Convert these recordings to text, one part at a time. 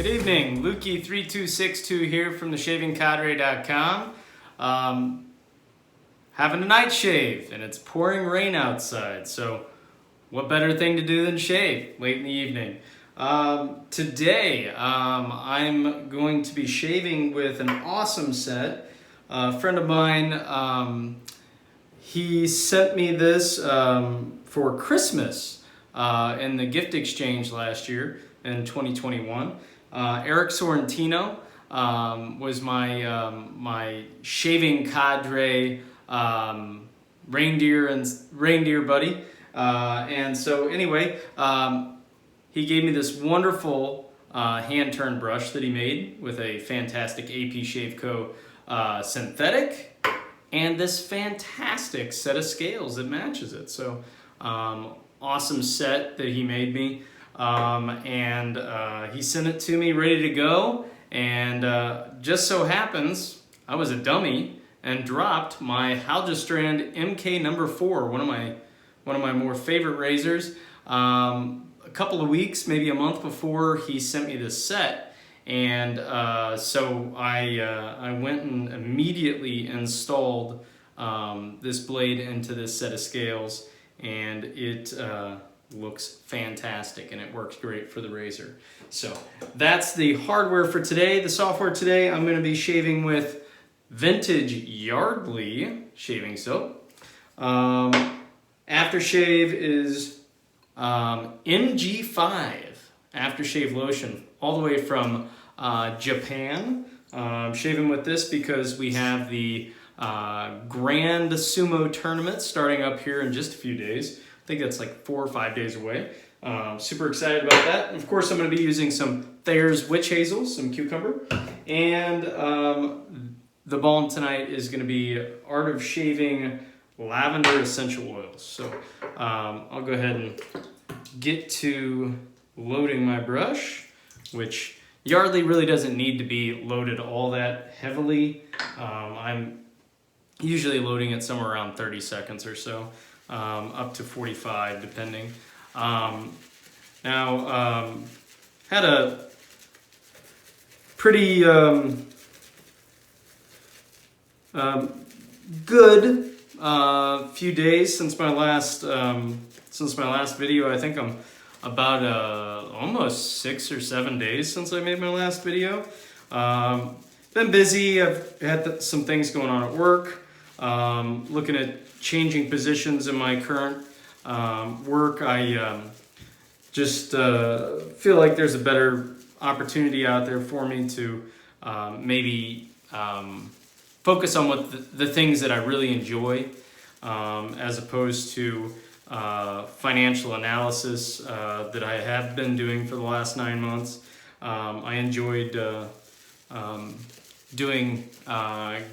Good evening, Lukey3262 here from theshavingcadre.com. Having a night shave, and it's pouring rain outside, so what better thing to do than shave late in the evening? Today, I'm going to be shaving with an awesome set. A friend of mine, he sent me this for Christmas in the gift exchange last year in 2021. Eric Sorrentino was my shaving cadre reindeer buddy, and so anyway, he gave me this wonderful hand turn brush that he made with a fantastic AP Shave Co. Synthetic, and this fantastic set of scales that matches it. So awesome set that he made me. And he sent it to me ready to go, and just so happens I was a dummy and dropped my Heljestrand MK number 4, one of my more favorite razors, a couple of weeks, maybe a month before he sent me this set. And so I went and immediately installed this blade into this set of scales, and it looks fantastic, and it works great for the razor. So that's the hardware for today. The software today, I'm going to be shaving with vintage Yardley shaving soap. Aftershave is MG5 aftershave lotion, all the way from Japan. I'm shaving with this because we have the Grand Sumo tournament starting up here in just a few days. I think that's like 4 or 5 days away. Super excited about that. And of course, I'm going to be using some Thayer's Witch Hazel, some cucumber. And the balm tonight is going to be Art of Shaving Lavender Essential Oils. So I'll go ahead and get to loading my brush, which Yardley really doesn't need to be loaded all that heavily. I'm usually loading it somewhere around 30 seconds or so. Up to 45 depending. Now, had a pretty good few days since my last video. I think I'm about almost 6 or 7 days since I made my last video. Been busy. I've had some things going on at work. Looking at changing positions in my current work. I just feel like there's a better opportunity out there for me to maybe focus on what the things that I really enjoy, as opposed to financial analysis that I have been doing for the last 9 months. I enjoyed doing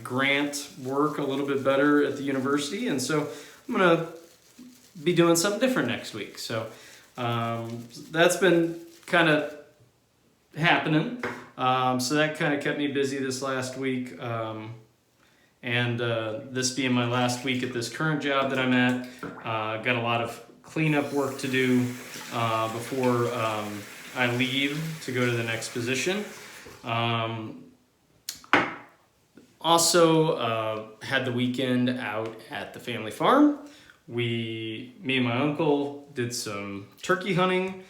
grant work a little bit better at the university, and so I'm gonna be doing something different next week. So that's been kind of happening. So that kind of kept me busy this last week, and this being my last week at this current job that I'm at, got a lot of cleanup work to do before I leave to go to the next position. Also, had the weekend out at the family farm. Me and my uncle did some turkey hunting,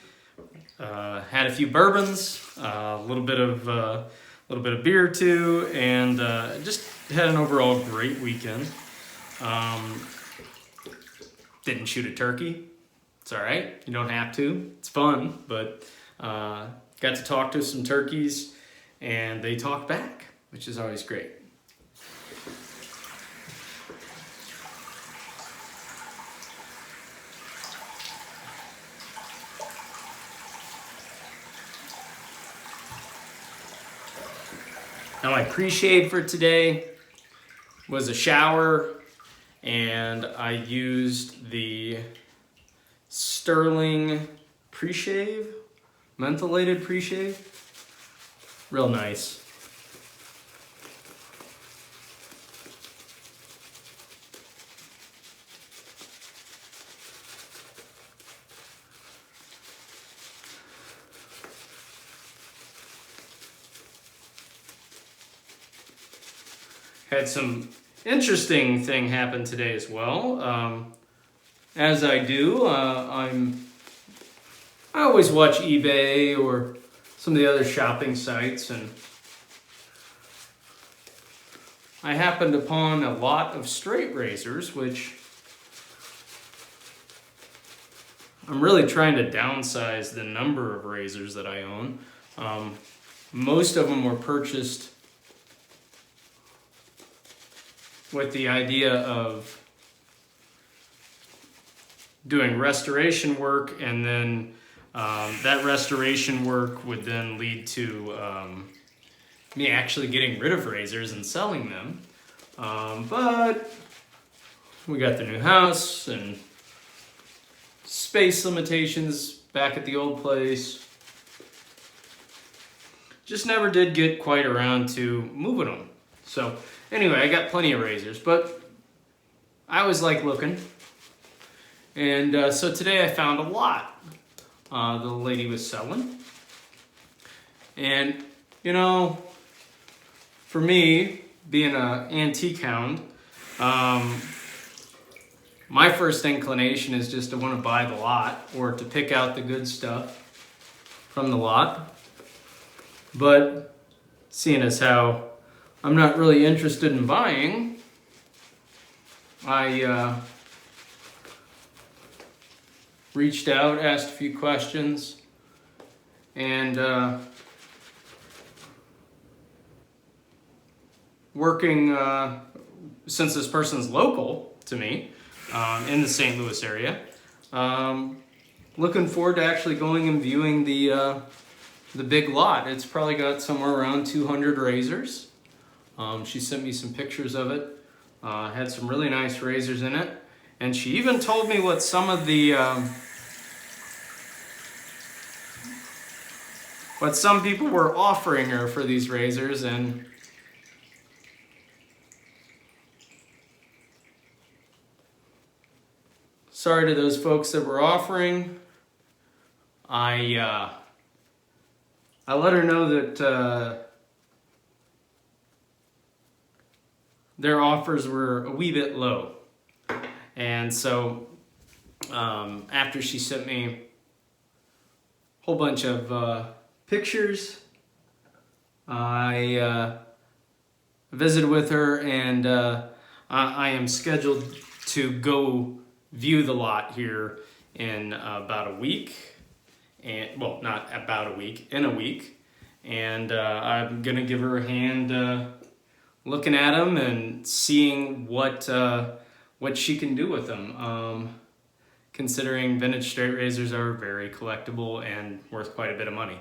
had a few bourbons, a little bit of beer too, and just had an overall great weekend. Didn't shoot a turkey. It's all right. You don't have to. It's fun, but got to talk to some turkeys, and they talked back, which is always great. Now my pre-shave for today was a shower, and I used the Sterling pre-shave, mentholated pre-shave. Real nice. Had some interesting thing happen today as well. As I do, I always watch eBay or some of the other shopping sites, and I happened upon a lot of straight razors, which I'm really trying to downsize the number of razors that I own. Most of them were purchased with the idea of doing restoration work, and then that restoration work would then lead to me actually getting rid of razors and selling them. But we got the new house and space limitations back at the old place. Just never did get quite around to moving them. So anyway, I got plenty of razors, but I always like looking. And so today I found a lot the lady was selling. And, you know, for me, being an antique hound, my first inclination is just to want to buy the lot or to pick out the good stuff from the lot. But seeing as how I'm not really interested in buying, I reached out, asked a few questions, and working, since this person's local to me, in the St. Louis area, looking forward to actually going and viewing the big lot. It's probably got somewhere around 200 razors. She sent me some pictures of it. Had some really nice razors in it. And she even told me what some of the, what some people were offering her for these razors. And sorry to those folks that were offering. I let her know that their offers were a wee bit low. And so after she sent me a whole bunch of pictures, I visited with her, and I am scheduled to go view the lot here in about a week. And well, not about a week, in a week. And I'm gonna give her a hand looking at them and seeing what she can do with them. Considering vintage straight razors are very collectible and worth quite a bit of money.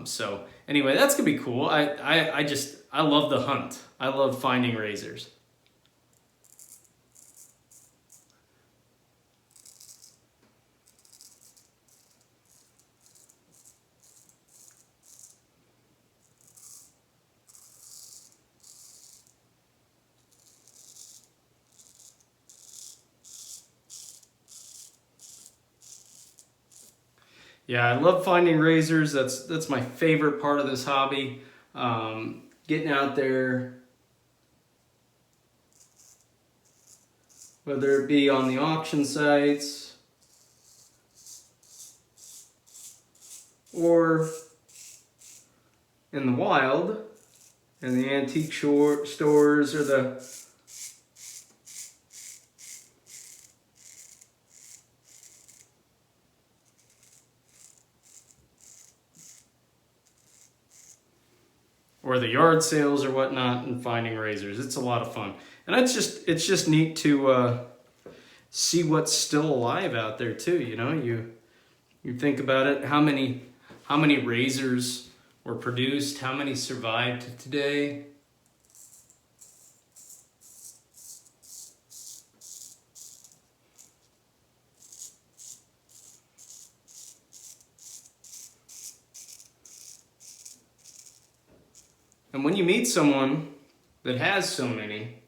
So anyway, that's gonna be cool. I love the hunt. I love finding razors. Yeah, I love finding razors. That's my favorite part of this hobby. Getting out there, whether it be on the auction sites or in the wild, in the antique stores or the yard sales or whatnot, and finding razors. It's a lot of fun. And it's just neat to see what's still alive out there too, you know? You think about it, how many razors were produced, how many survived to today. And when you meet someone that has so many,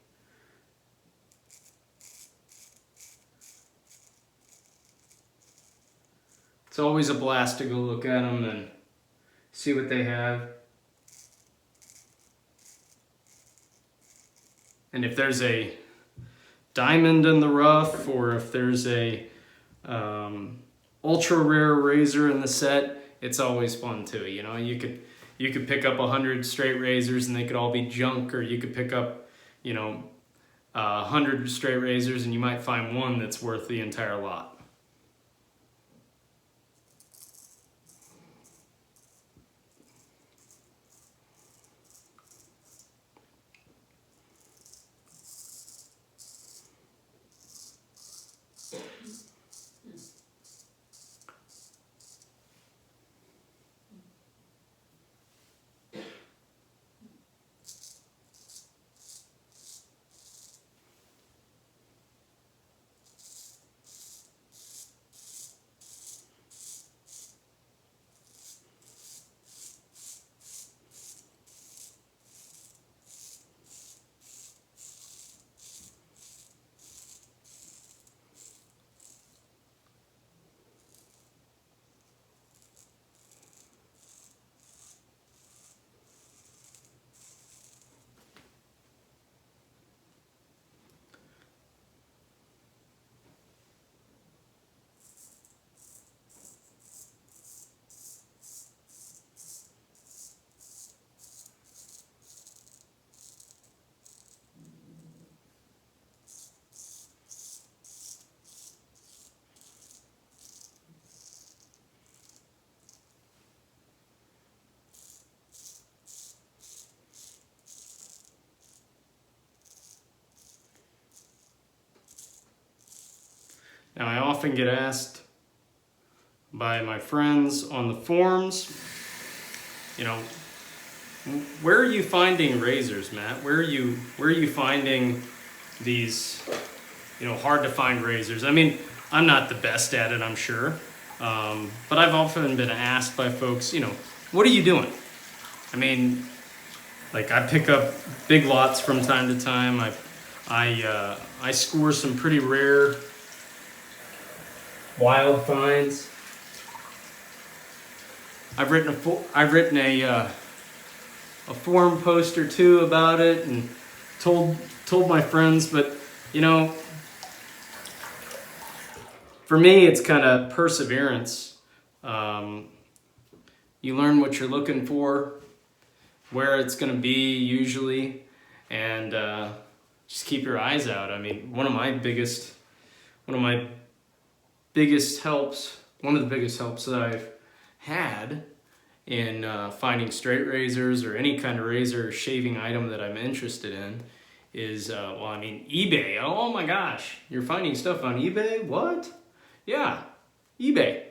it's always a blast to go look at them and see what they have. And if there's a diamond in the rough, or if there's a ultra rare razor in the set, it's always fun too. You know, you could pick up 100 straight razors and they could all be junk, or you could pick up, you know, 100 straight razors and you might find one that's worth the entire lot. Now, I often get asked by my friends on the forums, you know, where are you finding razors, Matt? Where are you finding these, you know, hard to find razors? I mean, I'm not the best at it, I'm sure, but I've often been asked by folks, you know, what are you doing? I mean, like, I pick up big lots from time to time. I score some pretty rare wild finds. I've written a forum post or two about it and told my friends, but you know, for me it's kind of perseverance. You learn what you're looking for, where it's going to be usually, and just keep your eyes out. I mean, one of the biggest helps that I've had in finding straight razors or any kind of razor or shaving item that I'm interested in is, well, I mean, eBay. Oh my gosh, you're finding stuff on eBay? What? Yeah, eBay.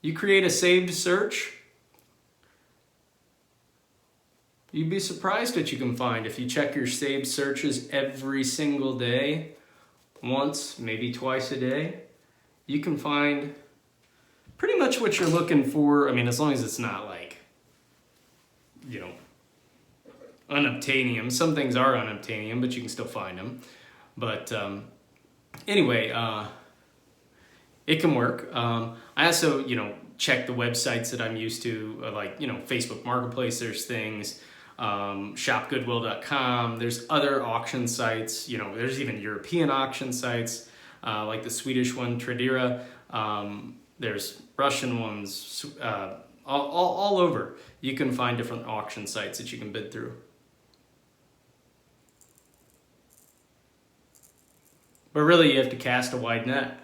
You create a saved search, you'd be surprised what you can find if you check your saved searches every single day. Once, maybe twice a day, you can find pretty much what you're looking for. I mean, as long as it's not like, you know, unobtainium. Some things are unobtainium, but you can still find them. But anyway, it can work. I also, you know, check the websites that I'm used to, like, you know, Facebook Marketplace, there's things. Shopgoodwill.com. There's other auction sites. You know, there's even European auction sites, like the Swedish one, Tradera. There's Russian ones, all over. You can find different auction sites that you can bid through. But really, you have to cast a wide net.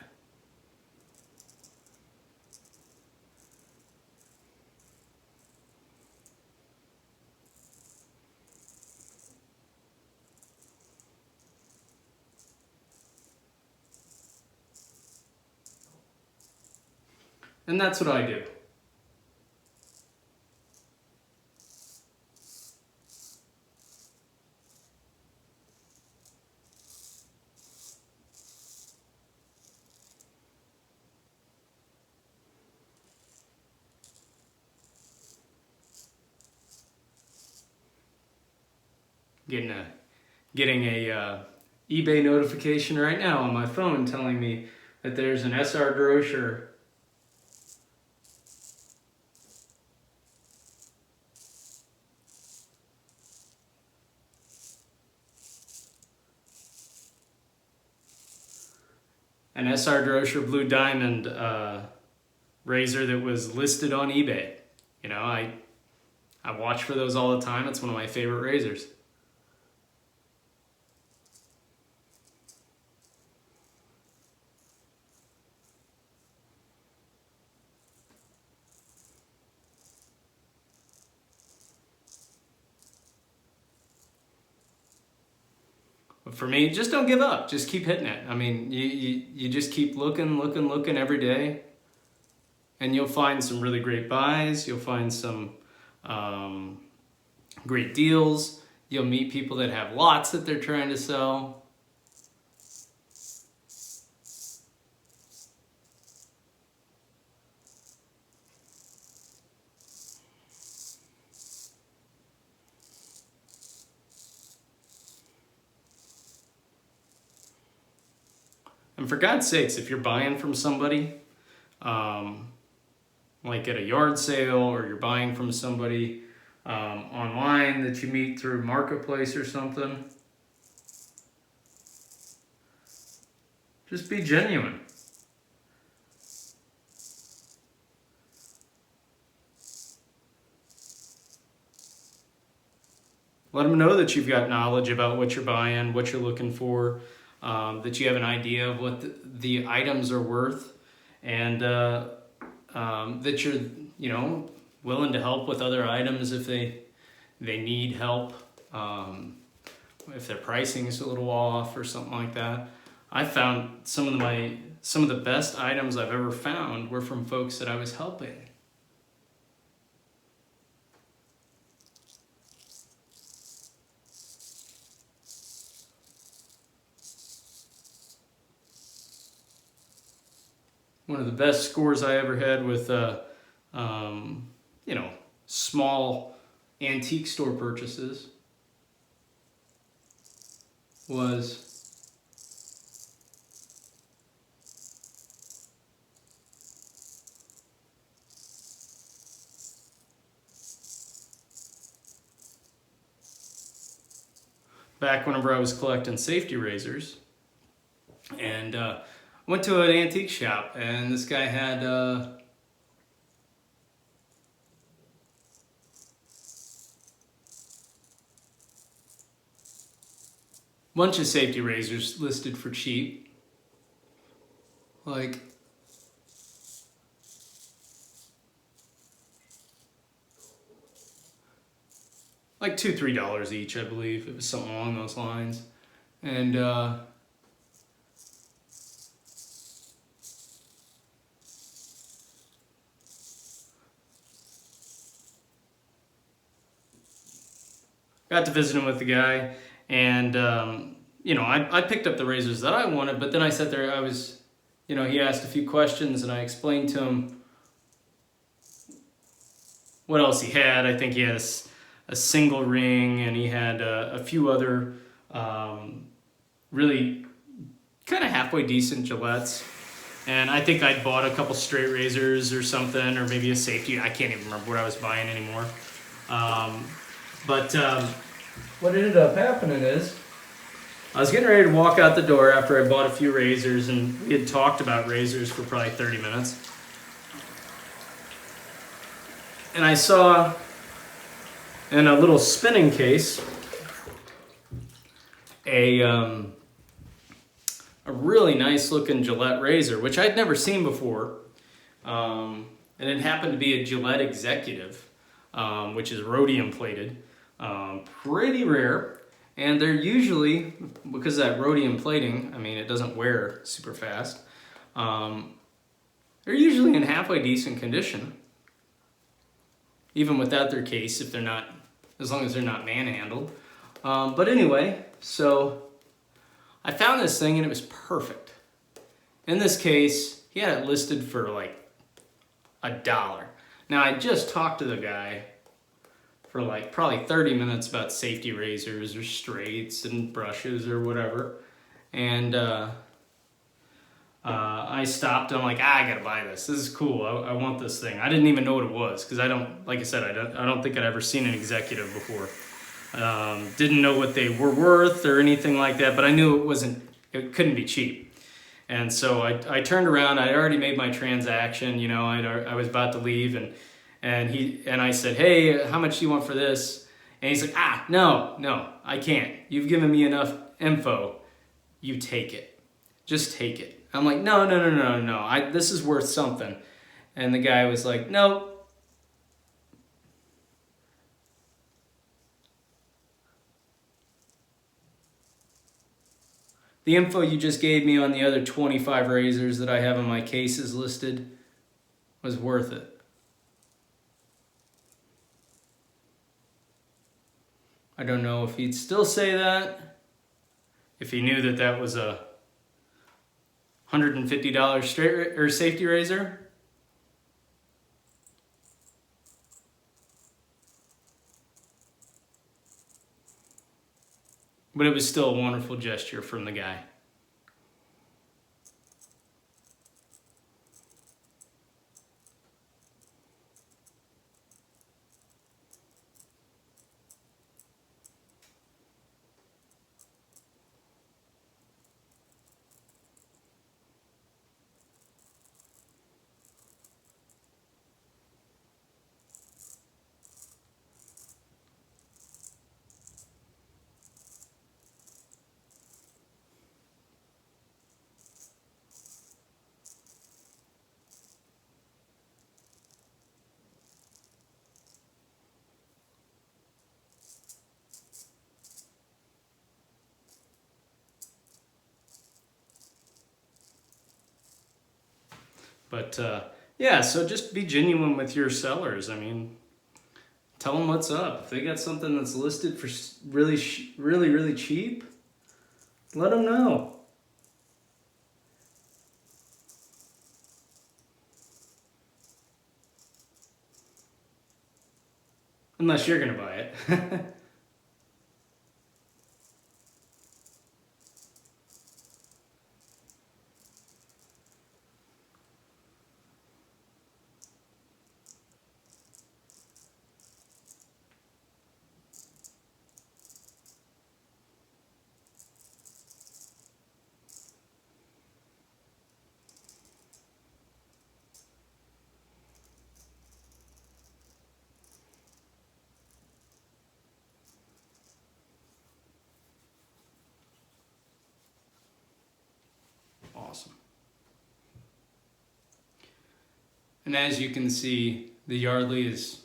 And that's what I do. Getting a eBay notification right now on my phone telling me that there's an SR Grosher an SR Droscher Blue Diamond razor that was listed on eBay. You know, I watch for those all the time. It's one of my favorite razors. But for me, just don't give up. Just keep hitting it. I mean, you just keep looking every day, and you'll find some really great buys. You'll find some great deals. You'll meet people that have lots that they're trying to sell. And for God's sakes, if you're buying from somebody, like at a yard sale, or you're buying from somebody online that you meet through Marketplace or something, just be genuine. Let them know that you've got knowledge about what you're buying, what you're looking for, that you have an idea of what the items are worth, and that you're, you know, willing to help with other items if they need help, if their pricing is a little off or something like that. I found some of the best items I've ever found were from folks that I was helping. One of the best scores I ever had with, you know, small antique store purchases was back whenever I was collecting safety razors, and went to an antique shop, and this guy had bunch of safety razors listed for cheap, like $2-3 each, I believe. It was something along those lines. And got to visit him with the guy, and you know, I picked up the razors that I wanted, but then I sat there, you know, he asked a few questions, and I explained to him what else he had. I think he had a single ring, and he had a few other really kind of halfway decent Gillettes. And I think I'd bought a couple straight razors or something, or maybe a safety. I can't even remember what I was buying anymore. But what ended up happening is I was getting ready to walk out the door after I bought a few razors, and we had talked about razors for probably 30 minutes. And I saw in a little spinning case a really nice looking Gillette razor, which I'd never seen before. And it happened to be a Gillette Executive, which is rhodium plated. Pretty rare, and they're usually, because of that rhodium plating, I mean, it doesn't wear super fast, they're usually in halfway decent condition, even without their case, if they're not, as long as they're not manhandled. But anyway, so I found this thing, and it was perfect. In this case, he had it listed for like $1. Now, I just talked to the guy for like probably 30 minutes about safety razors or straights and brushes or whatever. And I stopped. I'm like, I gotta buy this. This is cool. I want this thing. I didn't even know what it was, because I don't, like I said, I don't think I'd ever seen an Executive before. Didn't know what they were worth or anything like that, but I knew it couldn't be cheap. And so I turned around. I already made my transaction. You know, I was about to leave, and I said, hey, how much do you want for this? And he's like, no, I can't. You've given me enough info. You take it. Just take it. I'm like, no. This is worth something. And the guy was like, no. The info you just gave me on the other 25 razors that I have in my cases listed was worth it. I don't know if he'd still say that, if he knew that that was a $150 straight or safety razor. But it was still a wonderful gesture from the guy. But yeah, so just be genuine with your sellers. I mean, tell them what's up. If they got something that's listed for really cheap, let them know. Unless you're gonna buy it. Awesome. And as you can see, the Yardley is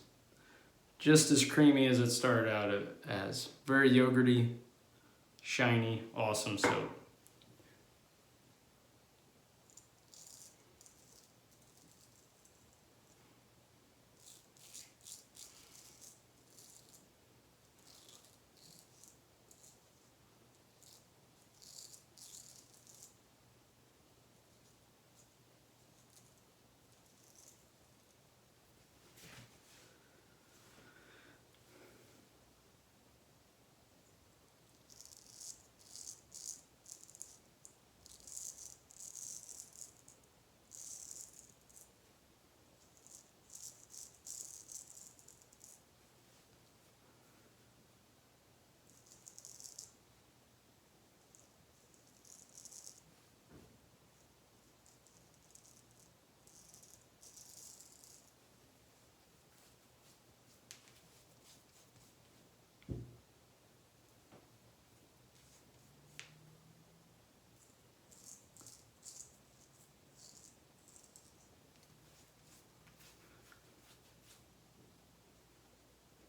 just as creamy as it started out as. Very yogurty, shiny, awesome soap.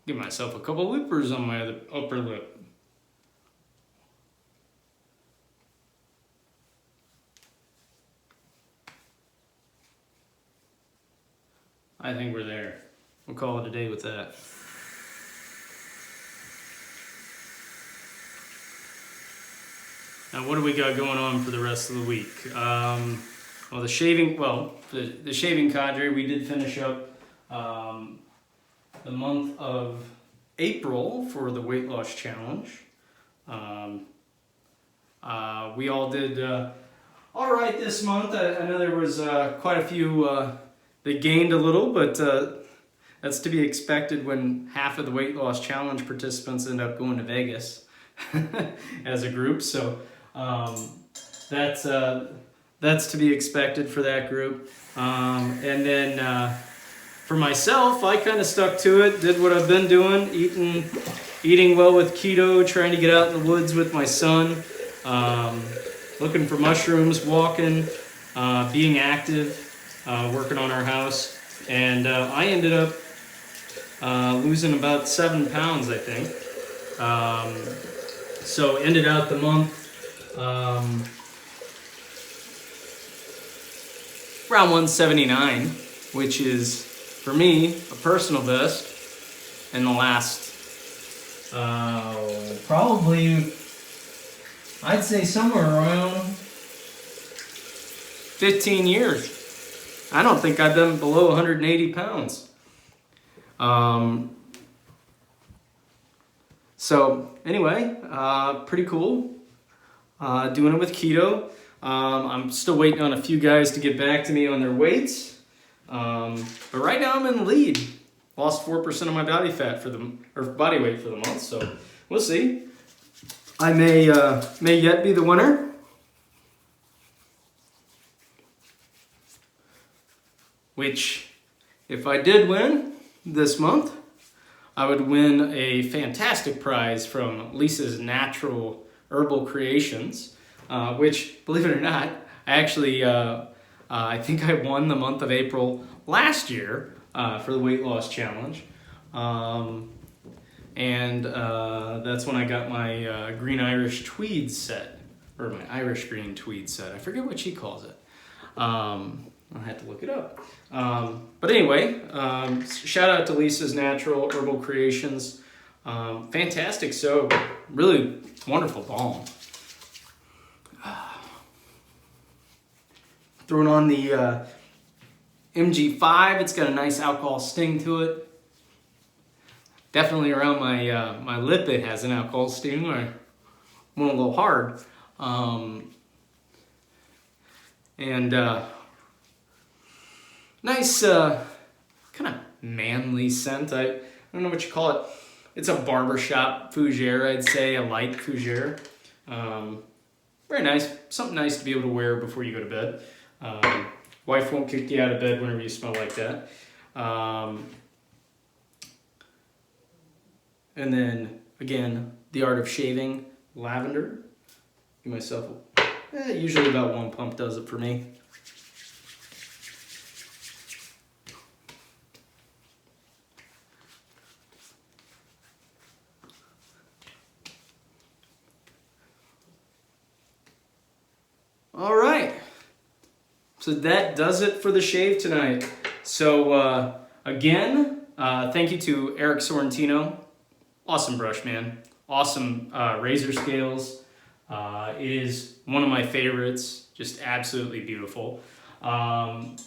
Give myself a couple loopers on my upper lip. I think we're there. We'll call it a day with that. Now, what do we got going on for the rest of the week? Well, the shaving cadre, we did finish up the month of April for the weight loss challenge. We all did all right this month. I know there was quite a few that gained a little, but that's to be expected when half of the weight loss challenge participants end up going to Vegas as a group. So that's that's to be expected for that group. And then for myself, I kind of stuck to it, did what I've been doing, eating well with keto, trying to get out in the woods with my son, looking for mushrooms, walking, being active, working on our house. And I ended up losing about 7 pounds, I think. So ended out the month around 179, which is, for me, a personal best in the last, probably, I'd say somewhere around 15 years. I don't think I've been below 180 pounds. So anyway, pretty cool. Doing it with keto. I'm still waiting on a few guys to get back to me on their weights. But right now I'm in the lead. Lost 4% of my body fat body weight for the month. So we'll see. I may yet be the winner. Which, if I did win this month, I would win a fantastic prize from Lisa's Natural Herbal Creations, which, believe it or not, I actually, I think I won the month of April last year for the weight loss challenge. And that's when I got my Green Irish tweed set, or my Irish green tweed set. I forget what she calls it. I had to look it up. But anyway, shout out to Lisa's Natural Herbal Creations. Fantastic soap. Really wonderful balm. Throwing on the MG5. It's got a nice alcohol sting to it. Definitely around my lip it has an alcohol sting. I went a little hard. Nice, kind of manly scent. I don't know what you call it. It's a barbershop fougere, I'd say, a light fougere. Very nice. Something nice to be able to wear before you go to bed. Wife won't kick you out of bed whenever you smell like that. And then, again, The Art of Shaving, Lavender. Give myself, usually about 1 pump does it for me. All right, so that does it for the shave tonight. So again, thank you to Eric Sorrentino. Awesome brush, man. Awesome razor scales. It is one of my favorites. Just absolutely beautiful. Again,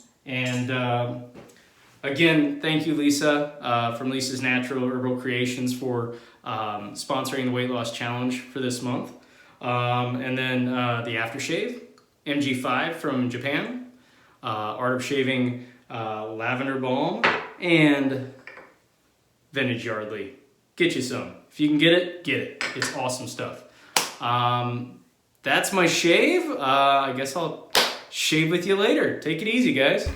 thank you, Lisa, from Lisa's Natural Herbal Creations for sponsoring the Weight Loss Challenge for this month. And then the Aftershave, MG5 from Japan, Art of Shaving Lavender Balm, and Vintage Yardley. Get you some. If you can get it, get it. It's awesome stuff. That's my shave. I guess I'll shave with you later. Take it easy, guys.